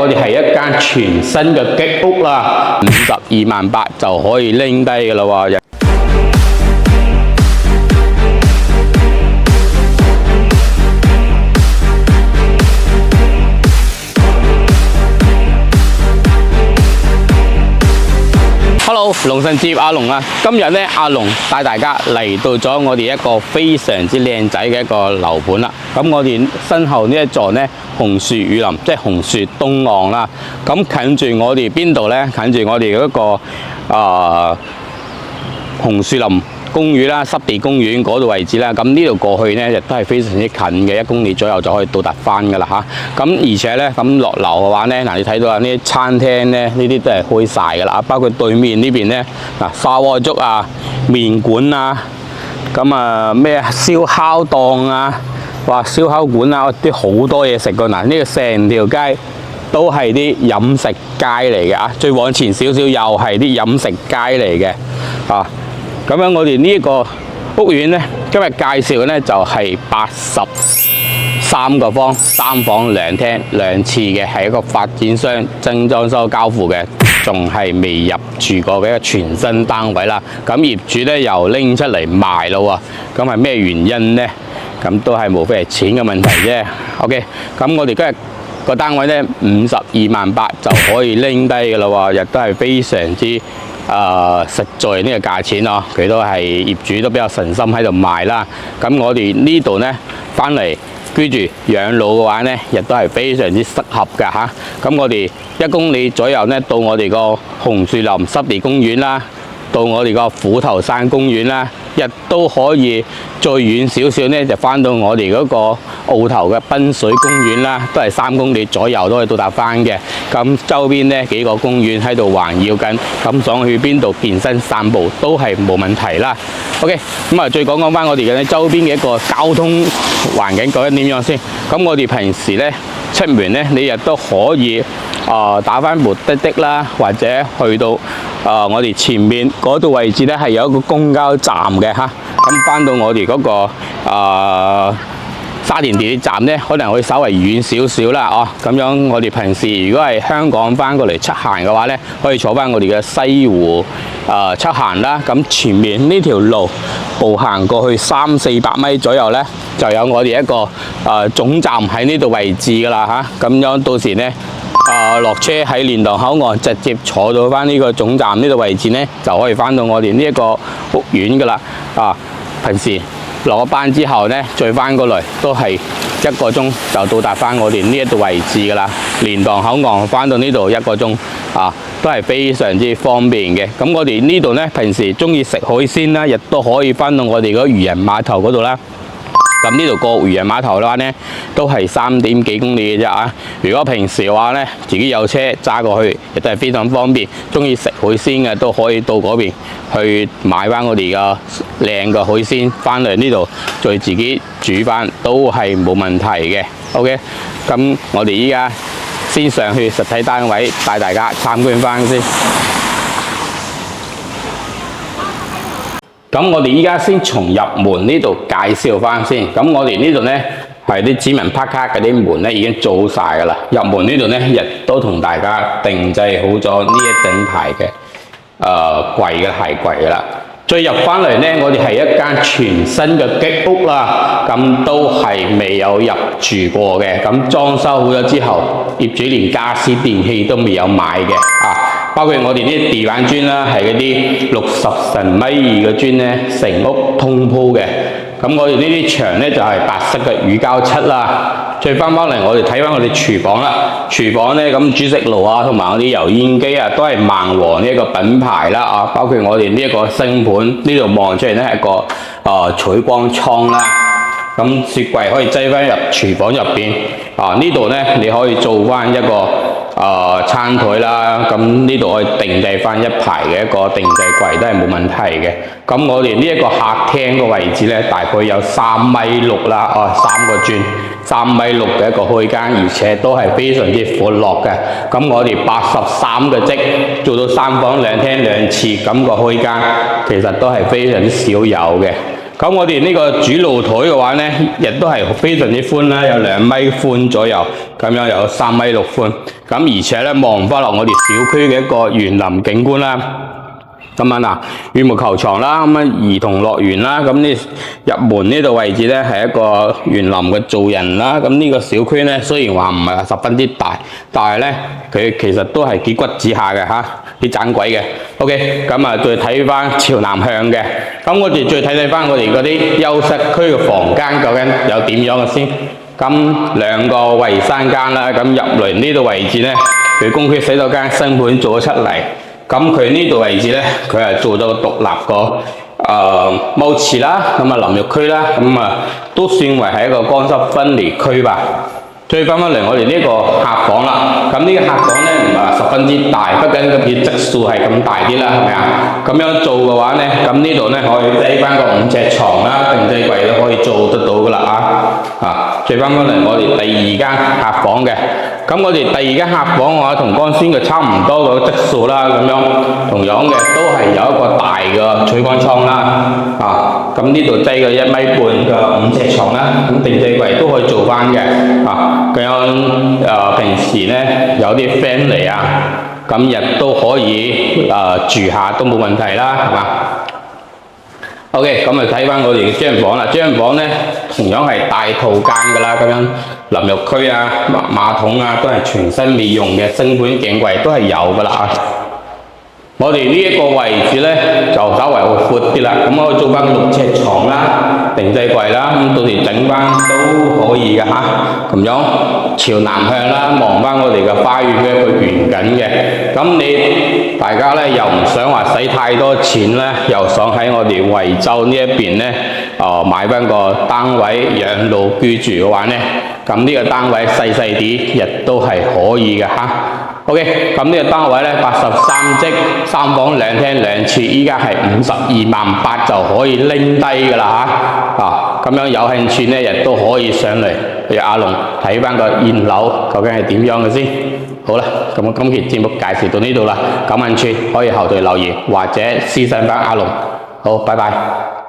我哋係一間全新嘅激屋啦，52.8就可以拎低㗎啦喎。Hello， 龍神接阿龍啊！今日咧，阿龍帶大家嚟到咗我哋一個非常之靚仔嘅一個樓盤啦。咁我哋身後呢一座咧，紅樹雨林，即係紅樹東岸啦。咁近住我哋邊度咧？近住我哋嗰個紅樹林公園啦，濕地公園嗰度位置啦。咁呢度過去咧，亦都係非常之近嘅，1公里左右就可以到達翻噶啦嚇。咁而且咧，咁落樓嘅話咧，嗱你睇到啊，呢啲餐廳咧，呢啲都係開晒噶啦，包括對面呢邊咧，嗱砂鍋粥啊、麵館啊，咁啊咩燒烤檔啊，哇燒烤館啊，啲好多嘢食噶嗱，呢個成條街都係啲飲食街嚟嘅啊，最往前少少又係啲飲食街嚟嘅啊。咁樣我哋呢一個屋苑咧，今日介紹嘅咧就係83個方，3房2廳2廁嘅，係一個發展商精裝修交付嘅，仲係未入住過嘅一個全新單位啦。咁業主咧又拎出嚟賣咯喎，咁係咩原因咧？咁都係無非係錢嘅問題啫。OK， 咁我哋今日個單位咧52.8就可以拎低嘅啦喎，亦都係非常之實在呢個價錢咯，佢都係業主都比較神心喺度賣啦。咁我哋呢度呢，翻嚟居住養老嘅話呢，亦都係非常之適合㗎嚇。咁我哋1公里左右呢，到我哋個紅樹林濕地公園啦，到我哋個虎頭山公園啦，亦都可以再遠少少呢，就翻到我哋嗰個澳頭嘅濱水公園啦，都係3公里左右都可以到達翻嘅。咁周邊呢幾個公園喺度環繞緊，咁想去邊度健身散步都係冇問題啦。OK， 咁啊再講翻我哋嘅周邊嘅一個交通環境究竟點樣先？咁我哋平時呢出門呢，你亦都可以打翻部滴滴啦，或者去到我哋前面嗰度位置呢，係有一個公交站嘅嚇。咁翻到我哋嗰個沙田地鐵站呢，可能會稍微遠少少啦哦。咁樣我哋平時如果係香港翻過嚟出行嘅話呢，可以坐翻我哋嘅西湖出行啦。咁前面呢條路步行過去300-400米左右呢，就有我哋一個總站喺呢度位置噶啦嚇。咁樣到時呢，落車喺蓮塘口岸直接坐到翻呢個總站呢度位置呢，就可以翻到我哋呢一個屋苑噶啦啊。平時落咗班之後呢，再翻過嚟都係1個鐘就到達翻我哋呢一度位置噶啦。蓮塘口岸翻到呢度1個鐘啊，都係非常之方便嘅。咁我哋呢度呢，平時中意食海鮮啦，亦都可以翻到我哋嗰漁人碼頭嗰度啦。咁呢度過漁人碼頭嘅話呢，都係3點幾公里嘅啫啊！如果平時嘅話呢，自己有車揸過去，亦都係非常方便。中意食海鮮嘅都可以到嗰邊去買翻我哋嘅靚嘅海鮮，翻嚟呢度再自己煮翻都係冇問題嘅。OK， 咁我哋依家先上去實體單位帶大家參觀翻先。咁我哋依家先從入門呢度介紹翻先。咁我哋呢度呢，係啲指紋拍卡嗰啲門呢已經做晒噶啦。入門呢度呢，亦都同大家定製好咗呢一整排嘅櫃嘅鞋櫃噶啦。再入翻嚟呢，我哋係一間全新嘅激屋啦。咁都係未有入住過嘅。咁裝修好咗之後，業主連家私電器都未有買嘅啊。包括我哋啲地板磚啦，係嗰啲60乘米2嘅磚咧，成屋通鋪嘅。咁我哋呢啲牆咧就係白色嘅乳膠漆啦。再翻嚟，我哋睇翻我哋廚房啦。廚房咧咁煮食爐啊，同埋我啲油煙機啊，都係萬和呢一個品牌啦啊。包括我哋呢一個星盤，呢度望出嚟咧係一個採光窗啦。咁雪櫃可以擠翻入廚房入邊啊。呢度咧你可以做翻一個餐台啦，咁呢度可以定製翻一排嘅一個定製櫃都係冇問題嘅。咁我哋呢一個客廳個位置咧，大概有3.6米啦，3個磚，3.6米嘅一個開間，而且都係非常之闊落嘅。咁我哋83嘅積做到3房2廳2廁咁個開間，其實都係非常之少有嘅。咁咁我哋呢個主露台嘅話咧，亦都係非常之寬啦，有2米寬左右，咁樣有3.6米寬。咁而且咧望翻落我哋小區嘅一個園林景觀啦。咁啊嗱，羽毛球場啦，咁啊兒童樂園啦，咁呢入門呢度位置咧係一個園林嘅造人啦。咁呢個小區咧雖然話唔係十分之大，但係咧佢其實都係幾骨子下嘅嚇，幾盞鬼嘅。OK， 咁啊再睇翻朝南向嘅，咁我哋再睇翻我哋嗰啲休息區嘅房間究竟有點樣嘅先。咁2個衞生間啦，咁入嚟呢度位置咧，佢公區洗手間新盤做咗出嚟。咁佢呢度位置咧，佢係做咗個獨立個踎廁啦，咁啊淋浴區啦，咁啊都算為係一個乾濕分離區吧。再翻返嚟我哋呢個客房啦，咁呢個客房咧唔係話十分之大，畢竟佢質素係咁大啲啦，係咪啊？咁樣做嘅話咧，咁呢度咧可以擠翻個5尺床啦，定制櫃都可以做得到噶啦再翻返嚟我哋第2間客房嘅。咁我哋第2間客房嘅話，同剛先嘅差唔多個質素啦，咁樣同樣嘅都係有一個大嘅取乾倉啦，咁呢度擠個1.5米嘅5尺床啦，咁定制櫃都可以做翻嘅，咁樣平時咧有啲 friend 嚟啊，咁亦都可以住下都冇問題啦，係嘛？OK， 咁啊睇翻我哋嘅張房啦，張房咧同樣係大套間㗎啦，咁樣淋浴區啊、馬桶啊都係全新未用嘅，新盤鏡櫃都係有㗎啦。我哋呢一個位置咧就稍為會闊啲啦，咁我做翻6尺床啦、定制櫃啦，咁到時整翻都可以㗎嚇。咁樣朝南向啦，望翻我哋嘅花園嘅一個園景嘅。咁大家咧又唔想話使太多錢咧，又想喺我哋惠州呢一邊咧買翻個單位養老居住嘅話咧，咁呢個單位細啲亦都係可以嘅嚇。OK， 咁呢個單位咧83積3房2廳2廁，依家係52.8萬就可以拎低㗎啦嚇。咁樣有興趣咧，亦都可以上嚟去阿龍睇翻個現樓究竟係點樣嘅先。好啦，咁今期節目介紹到呢度啦，感興趣可以後台留言或者私信翻阿龍。好，拜拜。